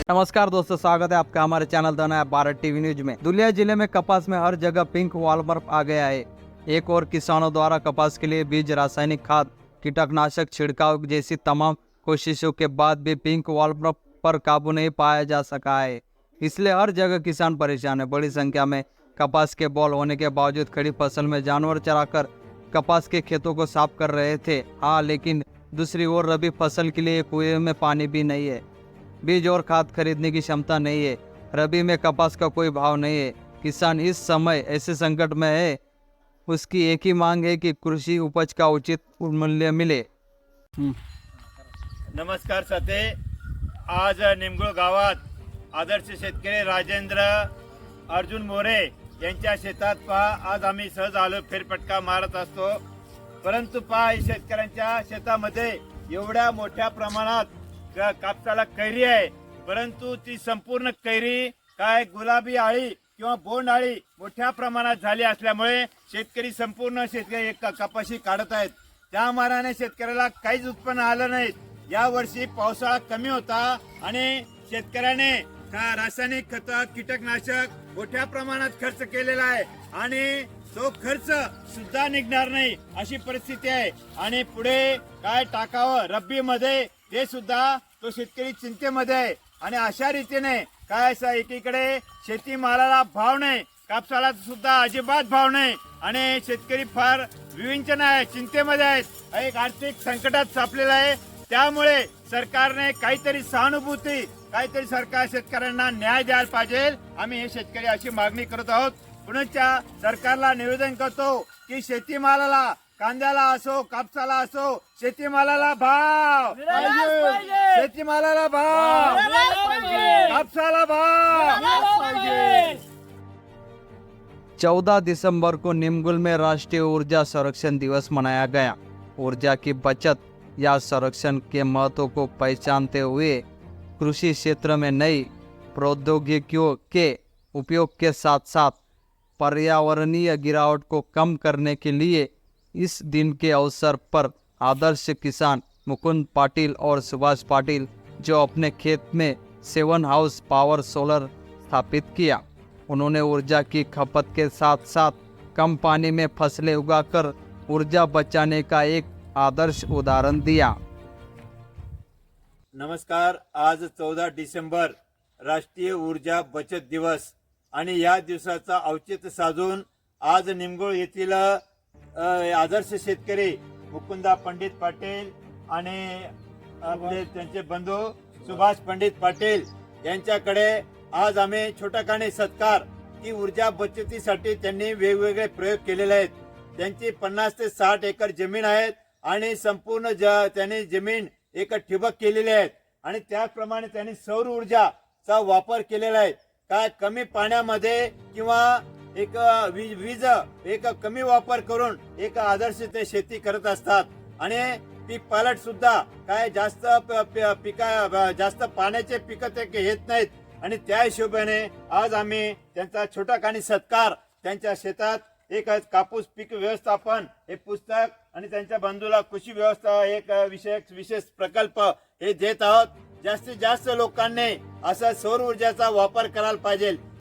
नमस्कार दोस्तों, स्वागत है आपका हमारे चैनल द नया भारत टीवी न्यूज में। धुलिया जिले में कपास में हर जगह पिंक वॉलमार्क आ गया है। एक और किसानों द्वारा कपास के लिए बीज, रासायनिक खाद, कीटनाशक छिड़काव जैसी तमाम कोशिशों के बाद भी पिंक वॉलमार्क पर काबू नहीं पाया जा सका है। इसलिए हर जगह किसान परेशान है। बड़ी संख्या में कपास के बॉल होने के बावजूद खड़ी फसल में जानवर चराकर कपास के खेतों को साफ कर रहे थे। हाँ, लेकिन दूसरी ओर रबी फसल के लिए कुएं में पानी भी नहीं है। बीज और खाद खरीदने की क्षमता नहीं है। रबी में कपास का कोई भाव नहीं है। किसान इस समय ऐसे संकट में है। उसकी एक ही मांग है कि कृषि उपज का उचित मूल्य मिले। नमस्कार साथे, आज निमगुळ गावात आदर्श शेतकरी राजेंद्र अर्जुन मोरे यांच्या शेतात पहा आज आम्ही सहज आलो, फेरफटका मारत असतो। परंतु पहा शेतकऱ्यांच्या शेतामध्ये एवढ्या मोठ्या प्रमाणात कापसाला कैरी आहे, परंतु ती संपूर्ण कैरी काय गुलाबी आळी किंवा बोंड आळी मोठ्या प्रमाणात झाली असल्यामुळे शेतकरी संपूर्ण शेतकरी कपाशी काढत आहेत। त्या मानाने शेतकऱ्याला काहीच उत्पन्न आलं नाही। या वर्षी पावसाळा कमी होता आणि शेतकऱ्याने रासायनिक खत, कीटकनाशक मोठ्या प्रमाणात खर्च केलेला आहे आणि तो खर्च सुद्धा निघणार नाही अशी परिस्थिती आहे। आणि पुढे काय टाकावं रब्बी मध्ये ते सुद्धा तो शेतकरी चिंतेमध्ये आहे। आणि अशा रीतीने काय एकीकडे शेतीमालाला भाव नाही, कापसाला सुद्धा अजिबात भाव नाही आणि शेतकरी फार विवंचन आहे, चिंतेमध्ये आहेत, एक आर्थिक संकटात सापलेला आहे। त्यामुळे सरकारने काहीतरी सहानुभूती, काहीतरी सरकार शेतकऱ्यांना न्याय द्यायला पाहिजे। आम्ही हे शेतकरी अशी मागणी करत आहोत। पुण्याच्या सरकारला निवेदन करतो की शेतीमालाला, कांद्याला असो, कापसाला असो, शेतीमालाला भाव पाहिजे, शेतीमालाला भाव, कापसाला भाव। 14 दिसंबर को निमगुल में राष्ट्रीय ऊर्जा संरक्षण दिवस मनाया गया। ऊर्जा की बचत या संरक्षण के महत्व को पहचानते हुए कृषि क्षेत्र में नई प्रौद्योगिकियों के उपयोग के साथ साथ पर्यावरणीय गिरावट को कम करने के लिए इस दिन के अवसर पर आदर्श किसान मुकुंद पाटिल और सुभाष पाटिल, जो अपने खेत में 7 हाउस पावर सोलर स्थापित किया, उन्होंने ऊर्जा की खपत के साथ साथ कम पानी में फसलें उगाकर ऊर्जा बचाने का एक आदर्श उदाहरण दिया। नमस्कार, आज 14 डिसेंबर राष्ट्रीय ऊर्जा बचत दिवस आणि या दिवसाचा औचित्य साधून आज निमगुळ येथील आदर्श शेतकरी मुकुंदा पंडित पाटील आणि आपले त्यांचे बंधू सुभाष पंडित पाटील यांच्याकडे आज आम्ही छोटाखानी सत्कार की ऊर्जा बचतीसाठी त्यांनी वेगवेगळे प्रयोग केलेले आहेत। त्यांची 50 ते 60 एकर जमीन आहेत आणि संपूर्ण त्यांनी जमीन एक ठिबक केलेली आहे आणि त्याचप्रमाणे त्यांनी सौर ऊर्जाचा वापर केलेला आहे। काय कमी पाण्यामध्ये किंवा एक वीज एक कमी वापर करून एक आदर्श ते शेती करत असतात आणि पीक पालट सुद्धा काय जास्त जास्त पाण्याचे पिकं ते घेत नाहीत आणि त्या हिशोबाने आज आम्ही त्यांचा छोटाखानी सत्कार त्यांच्या शेतात एक कापूस पीक व्यवस्थापन हे पुस्तक आणि त्यांच्या बंधूला कृषी व्यवस्था एक विशेष प्रकल्प हे देत आहोत। जास्तीत जास्त लोकांनी असा सौर ऊर्जाचा वापर करायला पाहिजे।